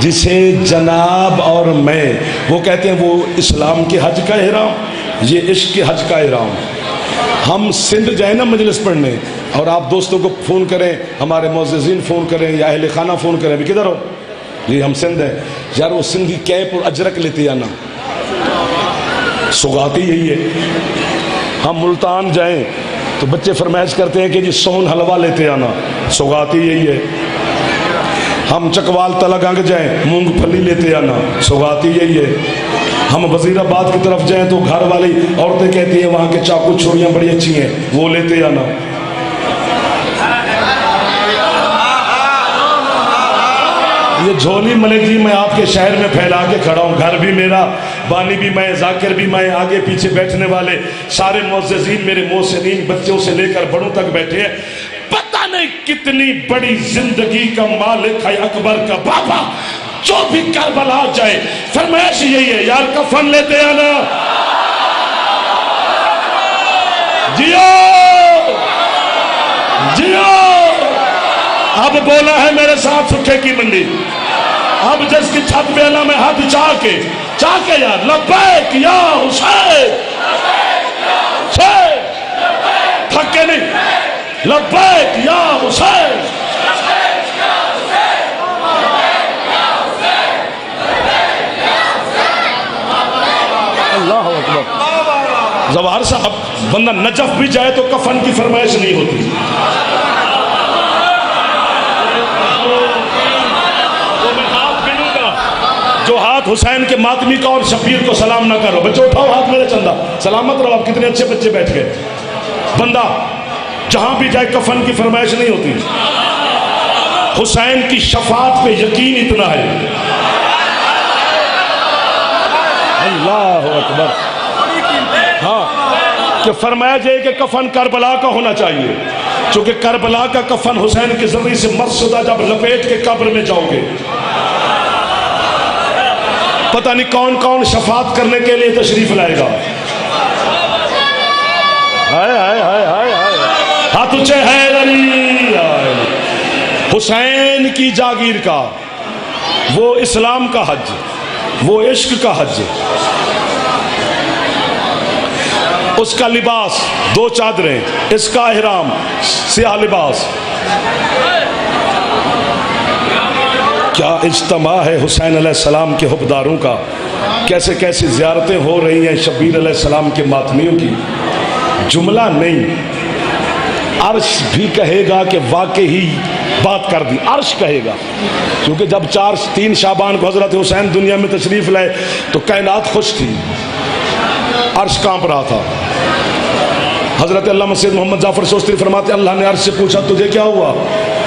جسے جناب اور میں، وہ کہتے ہیں وہ اسلام کے حج کا احرام، یہ عشق کے حج کا احرام۔ ہم سندھ جائیں نا مجلس پڑھنے، اور آپ دوستوں کو فون کریں، ہمارے معززین فون کریں یا اہل خانہ فون کریں، ابھی کدھر ہو؟ جی ہم سندھ ہیں، یار وہ سندھی کیپ اور اجرک لیتے آنا، سوغاتی یہی ہے۔ ہم ملتان جائیں تو بچے فرمائش کرتے ہیں کہ جی سون حلوہ لیتے آنا، سوغاتی یہی ہے۔ ہم چکوال تلگنگ جائیں مونگ پھلی لیتے آنا، سوغاتی یہی ہے۔ ہم وزیر آباد کی طرف جائیں تو گھر والی عورتیں کہتی ہیں وہاں کے چاقو چھریاں بڑی اچھی ہیں، وہ لیتے آنا۔ یہ جھولی ملک جی میں آپ کے شہر میں پھیلا کے کھڑا ہوں، گھر بھی میرا، بانی بھی میں، ذاکر بھی میں، آگے پیچھے بیٹھنے والے سارے معززین میرے محسنین، بچوں سے لے کر بڑوں تک بیٹھے ہیں۔ پتہ نہیں کتنی بڑی زندگی کا مالک ہے اکبر کا بابا، جو بھی کربلا جائے فرمائش یہی ہے، یار کفن لیتے آنا، جیو جیو۔ اب بولا ہے میرے ساتھ سکھے کی منڈی، اب جس کی چھت پہ اللہ میں ہاتھ چاہ کے یار لبیک یا حسین، تھکے نہیں، لبیک یا حسین، اللہ اکبر. ظواہر صاحب بندہ نجف بھی جائے تو کفن کی فرمائش نہیں ہوتی. جو ہاتھ حسین کے ماتمی کا اور شبیر کو سلام نہ کرو. بچے اٹھاؤ ہاتھ میرے چندہ, سلامت رہو. آپ کتنے اچھے بچے بیٹھ گئے. بندہ جہاں بھی جائے کفن کی فرمائش نہیں ہوتی. حسین کی شفاعت پہ یقین اتنا ہے. اللہ اکبر. ہاں کہ فرمایا جائے کہ کفن کربلا کا ہونا چاہیے, چونکہ کربلا کا کفن حسین کے ذریعے سے مرشدہ جب لپیٹ کے قبر میں جاؤ گے, پتہ نہیں کون کون شفاعت کرنے کے لیے تشریف لائے گا. ہائے ہائے ہائے ہائے ہائے. ہاتھ اونچے حیدر علی. حسین کی جاگیر کا, وہ اسلام کا حج, وہ عشق کا حج. اس کا لباس 2 چادریں, اس کا احرام سیاہ لباس. کیا اجتماع ہے حسین علیہ السلام کے حبداروں کا. کیسے کیسی زیارتیں ہو رہی ہیں شبیر علیہ السلام کے ماتمیوں کی. جملہ نہیں, عرش بھی کہے گا کہ واقعی بات کر دی. عرش کہے گا, کیونکہ جب 3 شعبان کو حضرت حسین دنیا میں تشریف لائے تو کائنات خوش تھی, عرش کانپ رہا تھا. حضرت علامہ سید محمد جعفر سوستری فرماتے اللہ نے عرش سے پوچھا تجھے کیا ہوا,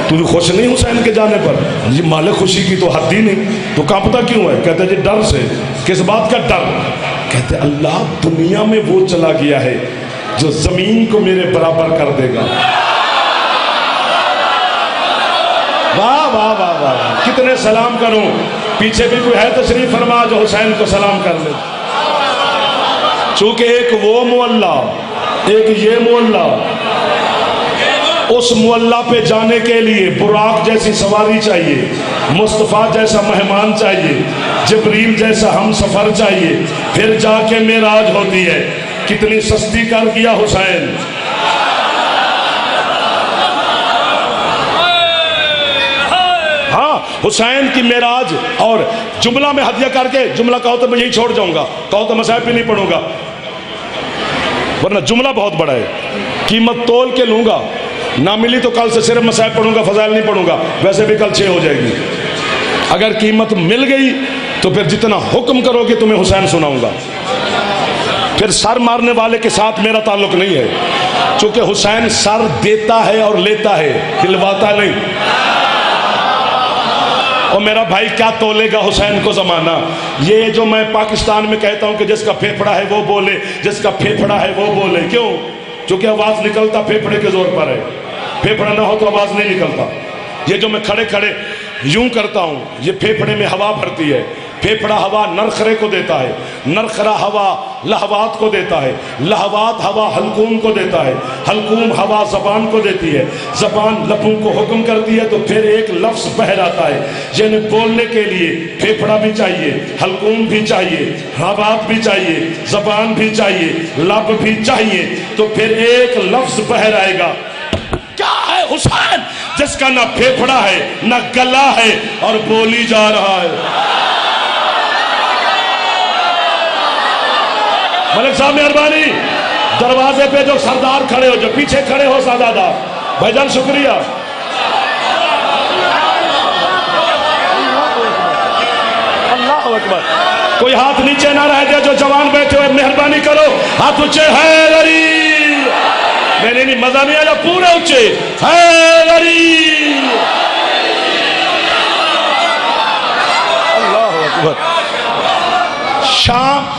تجھے خوش نہیں حسین کے جانے پر؟ جی مالک خوشی کی تو حد ہی نہیں, تو کانپتا کیوں ہے؟ کہتے جی ڈر سے. کس بات کا ڈر؟ کہتے اللہ دنیا میں وہ چلا گیا ہے جو زمین کو میرے برابر کر دے گا. واہ واہ واہ واہ. کتنے سلام کروں. پیچھے بھی کوئی ہے تشریف فرما جو حسین کو سلام کر لے. چونکہ ایک وہ معلّہ, ایک یہ معلّہ. اس معلّہ پہ جانے کے لیے براق جیسی سواری چاہیے, مصطفیٰ جیسا مہمان چاہیے, جبریل جیسا ہم سفر چاہیے, پھر جا کے معراج ہوتی ہے. کتنی سستی کر دیا حسین. ہاں حسین کی معراج. اور جملہ میں ہدیہ کر کے, جملہ کہو تو میں یہی چھوڑ جاؤں گا, کہو تو مصائب بھی نہیں پڑھوں گا, ورنہ جملہ بہت بڑا ہے. قیمت تول کے لوں گا, نہ ملی تو کل سے صرف مصائب پڑھوں گا, فضائل نہیں پڑھوں گا. ویسے بھی کل 6 ہو جائے گی. اگر قیمت مل گئی تو پھر جتنا حکم کرو گے تمہیں حسین سناؤں گا. پھر سر مارنے والے کے ساتھ میرا تعلق نہیں ہے, چونکہ حسین سر دیتا ہے اور لیتا ہے, دلواتا نہیں. اور میرا بھائی کیا تولے گا حسین کو زمانہ. یہ جو میں پاکستان میں کہتا ہوں کہ جس کا پھیپھڑا ہے وہ بولے, جس کا پھیپھڑا ہے وہ بولے. کیوں؟ چونکہ آواز نکلتا پھیپھڑے کے زور پر ہے. پھیپھڑا نہ ہو تو آواز نہیں نکلتا. یہ جو میں کھڑے کھڑے یوں کرتا ہوں, یہ پھیپھڑے میں ہوا بھرتی ہے. پھیپھڑا ہوا نرخرے کو دیتا ہے, نرخرا ہوا لہوات کو دیتا ہے, لہوات ہوا حلقوم کو دیتا ہے, حلقوم ہوا زبان کو دیتی ہے, زبان لبوں کو حکم کرتی ہے, تو پھر ایک لفظ بہر آتا ہے. یعنی بولنے کے لیے پھیپھڑا بھی چاہیے, حلقوم بھی چاہیے, ہواات بھی چاہیے, زبان بھی چاہیے, لب بھی چاہیے, تو پھر ایک لفظ بہر آئے گا. کیا ہے حسین جس کا نہ پھیپھڑا ہے نہ گلا ہے اور بولی جا رہا ہے. ملک صاحب مہربانی, دروازے پہ جو سردار کھڑے ہو, جو پیچھے کھڑے ہو سادہ بھائی جان شکریہ. اللہ اکبر. کوئی ہاتھ نیچے نہ رہ جائے, جو جوان بیٹھے ہوئے مہربانی کرو ہاتھ اونچے. حیدری. نہیں مزہ نہیں آیا, پورے اونچے. حیدری. اللہ اکبر. شام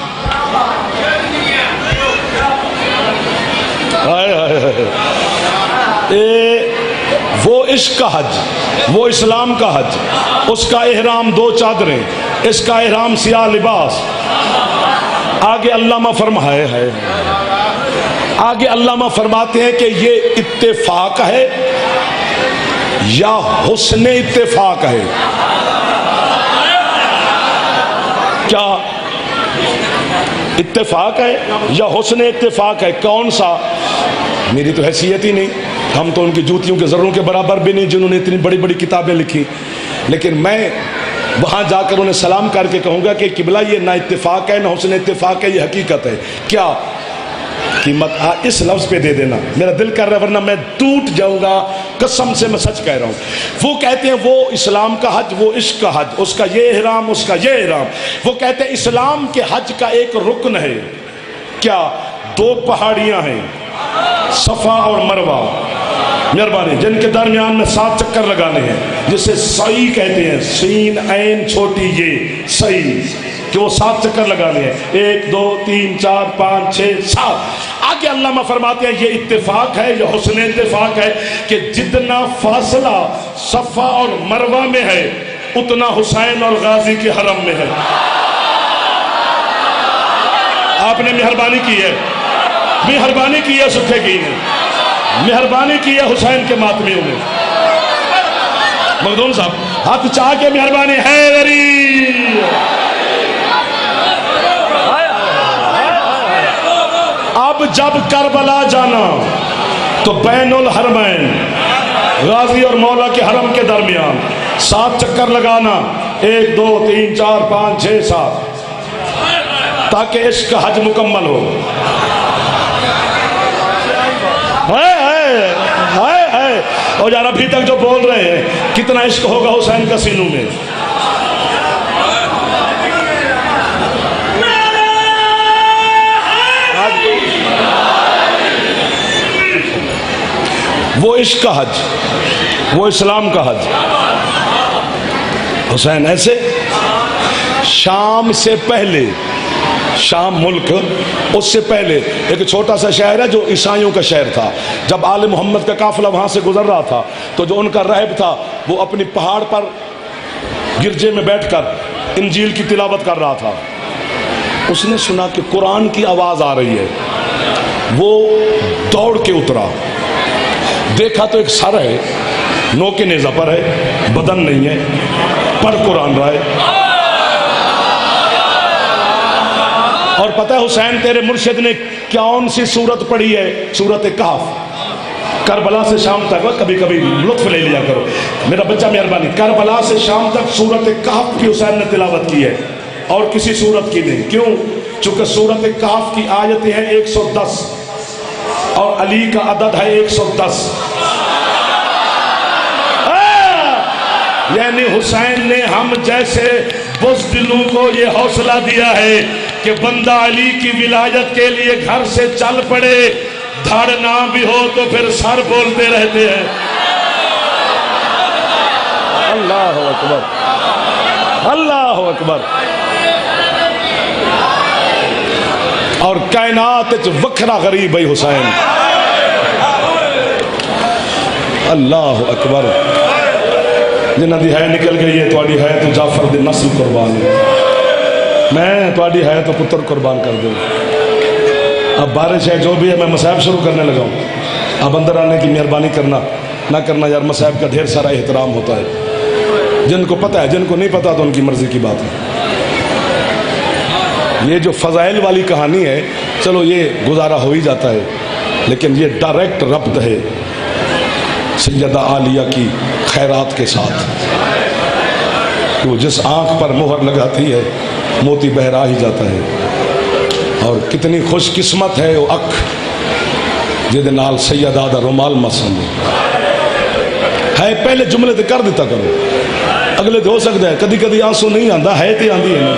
وہ عشق کا حج, وہ اسلام کا حج. اس کا احرام 2 چادریں, اس کا احرام سیاہ لباس. آگے علامہ آگے علامہ فرماتے ہیں کہ یہ اتفاق ہے یا حسن اتفاق ہے. کیا اتفاق ہے یا حسن اتفاق ہے؟ کون سا؟ میری تو حیثیت ہی نہیں, ہم تو ان کی جوتیوں کے ذروں کے برابر بھی نہیں جنہوں نے اتنی بڑی بڑی کتابیں لکھی. لیکن میں وہاں جا کر انہیں سلام کر کے کہوں گا کہ قبلہ یہ نہ اتفاق ہے نہ حسن اتفاق ہے، یہ حقیقت ہے. کیا قیمت اس لفظ پہ دے دینا، میرا دل کر رہا ہے ورنہ میں ٹوٹ جاؤں گا، قسم سے میں سچ کہہ رہا ہوں. وہ کہتے ہیں وہ اسلام کا حج، وہ عشق کا حج، اس کا یہ احرام، اس کا یہ احرام. وہ کہتے ہیں اسلام کے حج کا ایک رکن ہے کیا؟ 2 پہاڑیاں ہیں، صفا اور مروہ، مہربانی، جن کے درمیان میں 7 چکر لگانے ہیں، جسے سعی کہتے ہیں، سین عین چھوٹی یہ سعی، کہ وہ 7 چکر لگانے ہیں. 1 2 3 4 5 6 7. آگے علامہ فرماتے ہیں یہ اتفاق ہے، یہ حسن اتفاق ہے کہ جتنا فاصلہ صفا اور مروہ میں ہے اتنا حسین اور غازی کے حرم میں ہے. آپ نے مہربانی کی ہے، مہربانی کی ہے سکھے کی نے، مہربانی کی ہے حسین کے ماتمیوں نے. مخدوم صاحب ہاتھ چاہ کے مہربانی حیدری. اب جب کربلا جانا تو بین الحرمین غازی اور مولا کے حرم کے درمیان 7 چکر لگانا، 1 2 3 4 5 6 7، تاکہ عشق کا حج مکمل ہو. اور یار ابھی تک جو بول رہے ہیں کتنا عشق ہوگا حسین کا سینوں میں. وہ عشق کا حج، وہ اسلام کا حج. حسین ایسے شام سے پہلے، شام ملک اس سے پہلے ایک چھوٹا سا شہر ہے جو عیسائیوں کا شہر تھا. جب آل محمد کا قافلہ وہاں سے گزر رہا تھا تو جو ان کا راہب تھا وہ اپنی پہاڑ پر گرجے میں بیٹھ کر انجیل کی تلاوت کر رہا تھا. اس نے سنا کہ قرآن کی آواز آ رہی ہے. وہ دوڑ کے اترا، دیکھا تو ایک سر ہے، نو کے نیزہ پر ہے، بدن نہیں ہے، پڑھ قرآن رہا ہے. اور پتہ ہے حسین تیرے مرشد نے کون سی سورت پڑھی ہے؟ سورت کہف. کربلا سے شام تک، کبھی کبھی لطف لے لیا کرو میرا بچہ، مہربانی. کربلا سے شام تک سورت کہف کی حسین نے تلاوت کی ہے اور کسی سورت کی نہیں. کیوں؟ چونکہ سورت کہف کی آیتیں ہیں 110 اور علی کا عدد ہے 110. یعنی حسین نے ہم جیسے بزدلوں کو یہ حوصلہ دیا ہے کہ بندہ علی کی ولایت کے لیے گھر سے چل پڑے، دھڑ نہ بھی ہو تو پھر سر بولتے رہتے ہیں. اللہ اکبر، اللہ اکبر. اور کائنات وکھرا غریب ہے حسین. اللہ اکبر. جنہ دی ہے نکل گئی ہے تواڈی ہے تو جعفر دی نسل قربان ہے. میں تواڈی ہے تو پتر قربان کر دوں. اب بارش ہے جو بھی ہے میں مصائب شروع کرنے لگا ہوں. اب اندر آنے کی مہربانی کرنا نہ کرنا یار. مصائب کا ڈھیر سارا احترام ہوتا ہے، جن کو پتہ ہے، جن کو نہیں پتہ تو ان کی مرضی کی بات ہے. یہ جو فضائل والی کہانی ہے چلو یہ گزارا ہو ہی جاتا ہے، لیکن یہ ڈائریکٹ ربط ہے سیدہ عالیہ کی خیرات کے ساتھ. وہ جس آنکھ پر مہر لگاتی ہے موتی بہہ رہا ہی جاتا ہے. اور کتنی خوش قسمت ہے وہ اکھ جہدے نال سیدہ دا رومال مسن ہے. پہلے جملے تے کر دیتا کرو، اگلے تو ہو سکتا ہے کدی کدی آنسو نہیں آندا ہے تے آندی ہے.